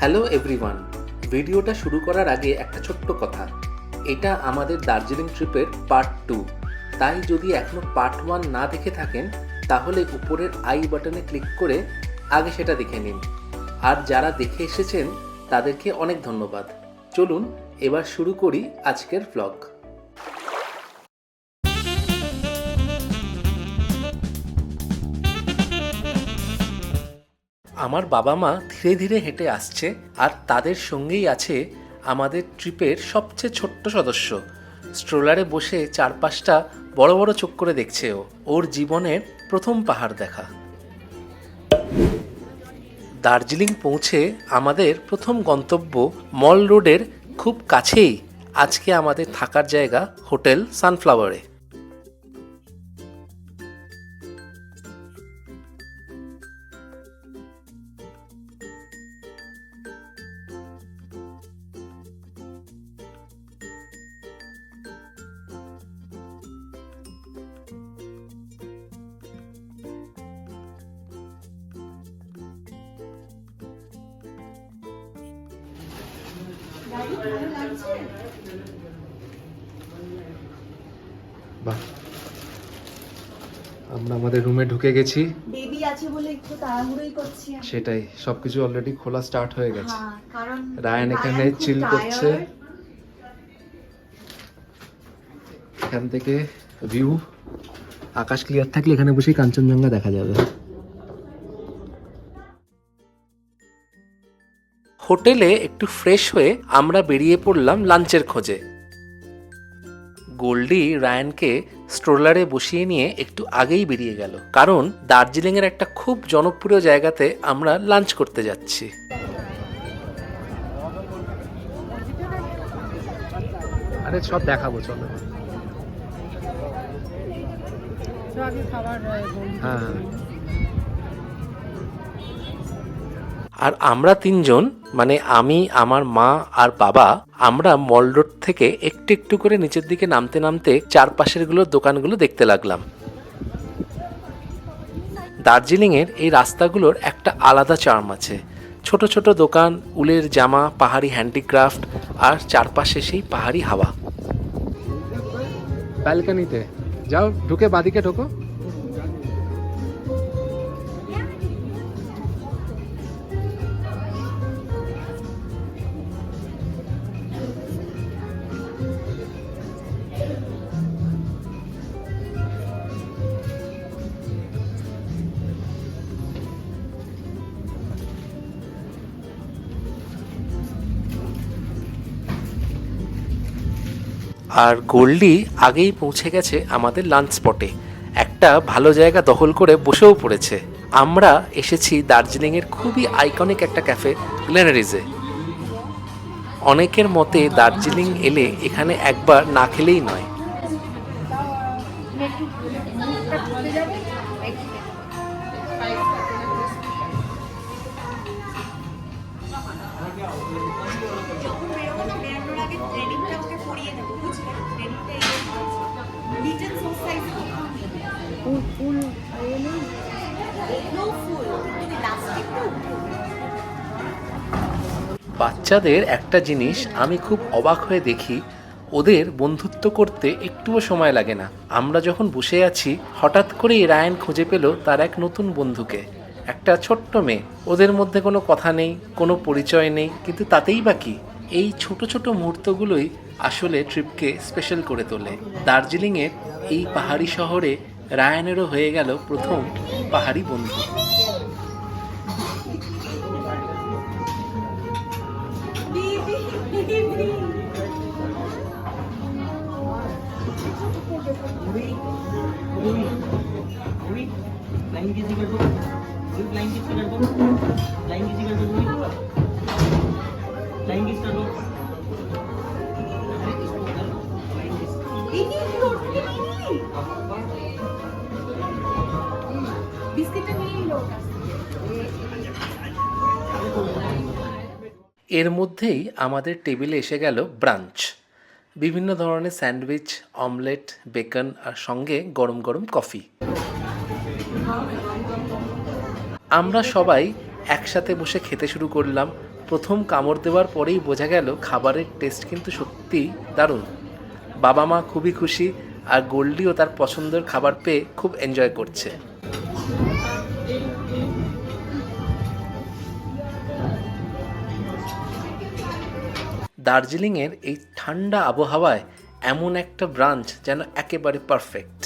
Hello everyone, ভিডিওটা শুরু করার আগে একটা ছোট্ট কথা। এটা আমাদের দার্জিলিং ট্রিপের পার্ট 2, তাই যদি এখনও পার্ট 1 না দেখে থাকেন তাহলে উপরের আই বাটনে ক্লিক করে আগে সেটা দেখে নিন। আর যারা দেখে এসেছেন তাদেরকে অনেক ধন্যবাদ। চলুন এবার শুরু করি আজকের ভ্লগ। আমার বাবা মা ধীরে ধীরে হেঁটে আসছে, আর তাদের সঙ্গেই আছে আমাদের ট্রিপের সবচেয়ে ছোট্ট সদস্য। স্ট্রোলারে বসে চারপাশটা বড় বড় চোখ করে দেখছে ওর জীবনের প্রথম পাহাড় দেখা। দার্জিলিং পৌঁছে আমাদের প্রথম গন্তব্য মল রোডের খুব কাছেই আজকে আমাদের থাকার জায়গা হোটেল সানফ্লাওয়ারে। বাহ, আমরা আমাদের রুমে ঢুকে গেছি। বেবি আছে বলে একটু তাড়াহুড়োই করছি। সেটাই, সবকিছু অলরেডি খোলা স্টার্ট হয়ে গেছে। হ্যাঁ, কারণ রায়ান এখানে খুব চিল করছে। tired। এখান থেকে ভিউ, আকাশ ক্লিয়ার থাকলে এখানে বসে কাঞ্চনজঙ্ঘা দেখা যাবে। হোটেলে একটু ফ্রেশ হয়ে আমরা বেরিয়ে পড়লাম লাঞ্চের খোঁজে। গোল্ডি রায়ানকে স্ট্রোলারে বসিয়ে নিয়ে একটু আগেই বেরিয়ে গেল, কারণ দার্জিলিংয়ের একটা খুব জনপ্রিয় জায়গাতে আমরা লাঞ্চ করতে যাচ্ছি। আরে সব দেখাবো, চলো। হ্যাঁ, আর আমরা তিনজন, মানে আমি, আমার মা আর বাবা, আমরা মল রোড থেকে একটু একটু করে নিচের দিকে নামতে নামতে চারপাশের দোকানগুলো দেখতে লাগলাম। দার্জিলিংয়ের এই রাস্তাগুলোর একটা আলাদা চার্ম আছে। ছোট ছোট দোকান, উলের জামা, পাহাড়ি হ্যান্ডিক্রাফট, আর চারপাশে সেই পাহাড়ি হাওয়া। ব্যালকনিতে যাও, ঢুকে বাদিকে ঢোকো। আর গোল্ডি আগেই পৌঁছে গেছে আমাদের লাঞ্চ স্পটে, একটা ভালো জায়গা দখল করে বসেও পড়েছে। আমরা এসেছি দার্জিলিংয়ের খুবই আইকনিক একটা ক্যাফে, গ্লেনারিজে। অনেকের মতে দার্জিলিং এলে এখানে একবার না খেলেই নয়। বাচ্চাদের একটা জিনিস আমি খুব অবাক হয়ে দেখি, ওদের বন্ধুত্ব করতে একটুও সময় লাগে না। আমরা যখন বসে আছি, হঠাৎ করেই রায়ান খুঁজে পেল তার এক নতুন বন্ধুকে, একটা ছোট্ট মেয়ে। ওদের মধ্যে কোনো কথা নেই, কোনো পরিচয় নেই, কিন্তু তাতেই বা কি। এই ছোট ছোট মুহূর্তগুলোই আসলে ট্রিপকে স্পেশাল করে তোলে। দার্জিলিংয়ের এই পাহাড়ি শহরে রায়ানেরও হয়ে গেল প্রথম পাহাড়ি বন্ধু। এর মধ্যেই আমাদের টেবিলে এসে গেল ব্রাঞ্চ। বিভিন্ন ধরনের স্যান্ডউইচ, অমলেট, বেকন, আর সঙ্গে গরম গরম কফি। আমরা সবাই একসাথে বসে খেতে শুরু করলাম। প্রথম কামড় দেওয়ার পরেই বোঝা গেল খাবারের টেস্ট কিন্তু সত্যিই দারুণ। বাবা মা খুবই খুশি, আর গোল্ডিও তার পছন্দের খাবার পেয়ে খুব এনজয় করছে। দার্জিলিংয়ের এই ঠান্ডা আবহাওয়ায় এমন একটা ব্রাঞ্চ যেন একেবারে পারফেক্ট।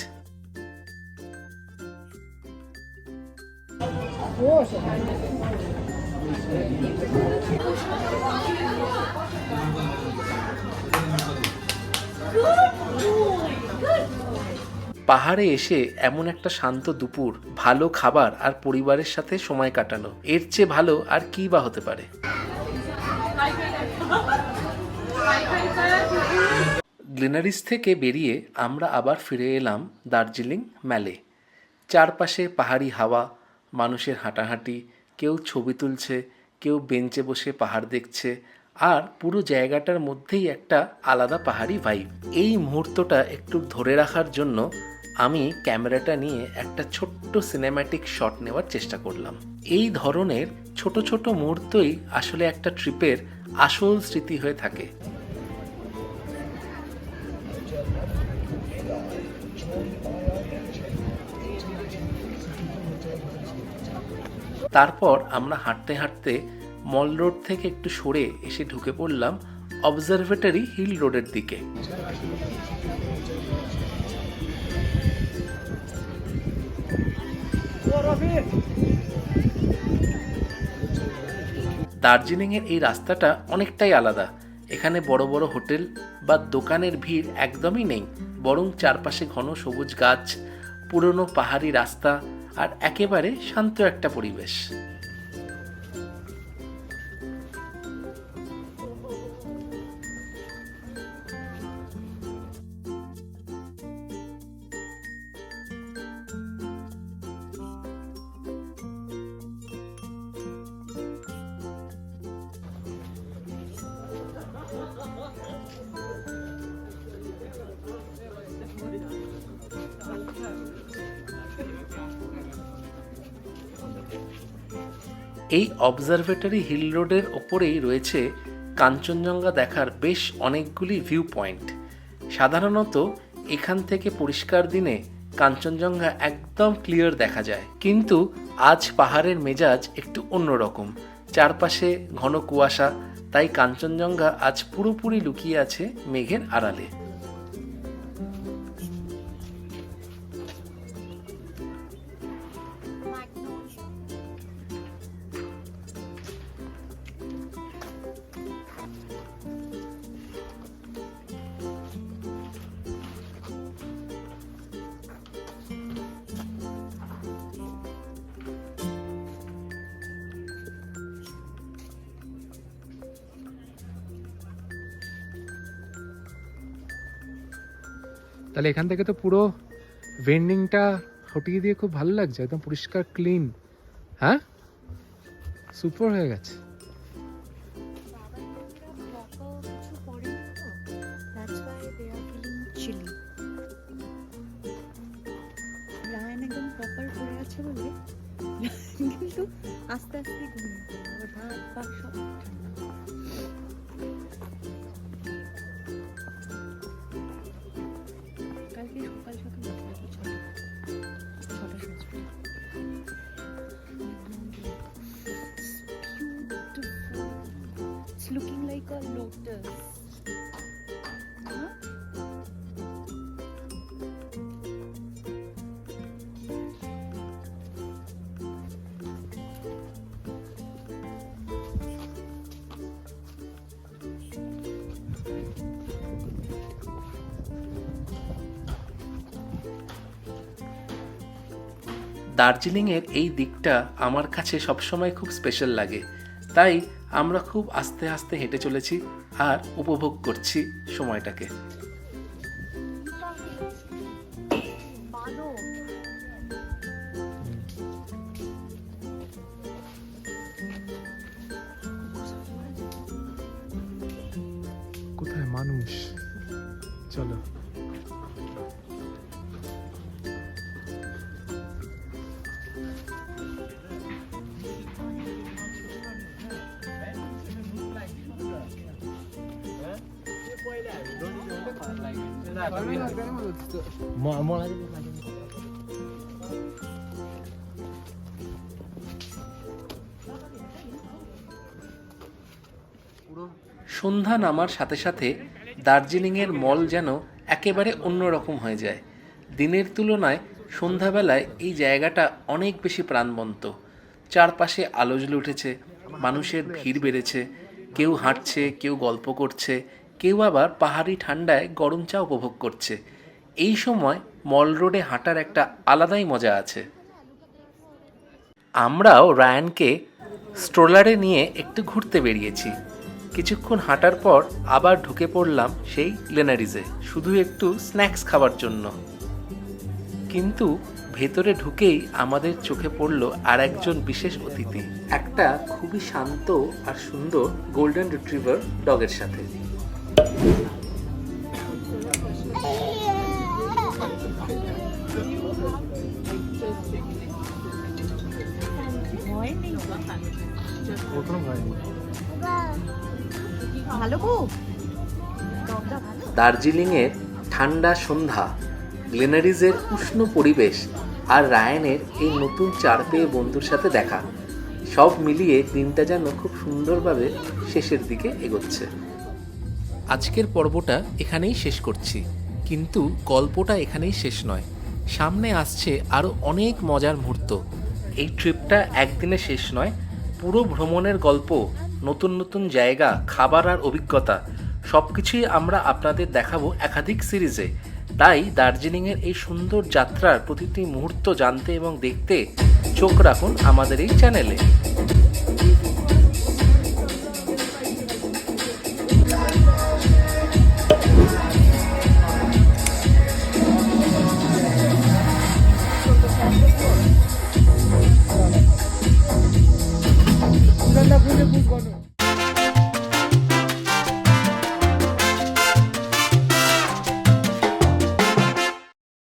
পাহাড়ে এসে এমন একটা শান্ত দুপুর, ভালো খাবার আর পরিবারের সাথে সময় কাটানো, এর চেয়ে ভালো আর কী বা হতে পারে। গ্লেনারিস থেকে বেরিয়ে আমরা আবার ফিরে এলাম দার্জিলিং ম্যালে। চারপাশে পাহাড়ি হাওয়া, মানুষের হাঁটাহাঁটি, কেউ ছবি তুলছে, কেউ বেঞ্চে বসে পাহাড় দেখছে, আর পুরো জায়গাটার মধ্যেই একটা আলাদা পাহাড়ি ভাইব। এই মুহূর্তটা একটু ধরে রাখার জন্য আমি ক্যামেরাটা নিয়ে একটা ছোট্ট সিনেম্যাটিক শট নেওয়ার চেষ্টা করলাম। এই ধরনের ছোট ছোট মুহূর্তই আসলে একটা ট্রিপের আসল স্মৃতি হয়ে থাকে। তারপর আমরা হাঁটতে হাঁটতে মল রোড থেকে একটু সরে এসে ঢুকে পড়লাম অবজারভেটরি হিল রোডের দিকে। দার্জিলিংয়ের এই রাস্তাটা অনেকটাই আলাদা। এখানে বড় বড় হোটেল বা দোকানের ভিড় একদমই নেই, বরং চারপাশে ঘন সবুজ গাছ, পুরনো পাহাড়ি রাস্তা আর একেবারে শান্ত একটা পরিবেশ। এই অবজারভেটরি হিল রোডের ওপরেই রয়েছে কাঞ্চনজঙ্ঘা দেখার বেশ অনেকগুলি ভিউ পয়েন্ট। সাধারণত এখান থেকে পরিষ্কার দিনে কাঞ্চনজঙ্ঘা একদম ক্লিয়ার দেখা যায়, কিন্তু আজ পাহাড়ের মেজাজ একটু অন্যরকম। চারপাশে ঘন কুয়াশা, তাই কাঞ্চনজঙ্ঘা আজ পুরোপুরি লুকিয়ে আছে মেঘের আড়ালে। তাহলে এখান থেকে তো পুরো ভেন্ডিংটা হটিয়ে দিয়ে খুব ভালো লাগছে, একদম পরিষ্কার ক্লিন। হ্যাঁ, সুপার হয়ে গেছে। কিন্তু আস্তে আস্তে ঘুমিয়ে পড়ে, হাত পা সব ঠান্ডা। কালকে সকাল সকাল ছটা সাতটা। It's looking like a lotus. দার্জিলিংয়ের এই দিকটা আমার কাছে সবসময় খুব স্পেশাল লাগে, তাই আমরা খুব আস্তে আস্তে হেঁটে চলেছি আর উপভোগ করছি সময়টাকে। কোথায় মানুষ? চলো। সন্ধ্যা নামার সাথে সাথে দার্জিলিংয়ের মল যেন একেবারে অন্যরকম হয়ে যায়। দিনের তুলনায় সন্ধ্যাবেলায় এই জায়গাটা অনেক বেশি প্রাণবন্ত। চারপাশে আলো জ্বলে উঠেছে, মানুষের ভিড় বেড়েছে, কেউ হাঁটছে, কেউ গল্প করছে, কেউ আবার পাহাড়ি ঠান্ডায় গরম চা উপভোগ করছে। এই সময় মল রোডে হাঁটার একটা আলাদাই মজা আছে। আমরাও রায়ানকে স্ট্রোলারে নিয়ে একটু ঘুরতে বেরিয়েছি। কিছুক্ষণ হাঁটার পর আবার ঢুকে পড়লাম সেই লেনারিজে, শুধু একটু স্ন্যাক্স খাবার জন্য। কিন্তু ভেতরে ঢুকেই আমাদের চোখে পড়ল আর একজন বিশেষ অতিথি, একটা খুবই শান্ত আর সুন্দর গোল্ডেন রিট্রিভার ডগের সাথে। ভালো খুব দমটা ভালো। দার্জিলিংয়ের ঠান্ডা সন্ধ্যা, গ্লেনারিজের উষ্ণ পরিবেশ আর রায়ানের এই নতুন চার পেয়ে বন্ধুর সাথে দেখা, সব মিলিয়ে দিনটা যেন খুব সুন্দরভাবে শেষের দিকে এগোচ্ছে। আজকের পর্বটা এখানেই শেষ করছি, কিন্তু গল্পটা এখানেই শেষ নয়। সামনে আসছে আরও অনেক মজার মুহূর্ত। এই ট্রিপটা একদিনে শেষ নয়, পুরো ভ্রমণের গল্প, নতুন নতুন জায়গা, খাবার আর অভিজ্ঞতা সব কিছুই আমরা আপনাদের দেখাবো একাধিক সিরিজে। তাই দার্জিলিংয়ের এই সুন্দর যাত্রার প্রতিটি মুহূর্ত জানতে এবং দেখতে চোখ রাখুন আমাদের এই চ্যানেলে।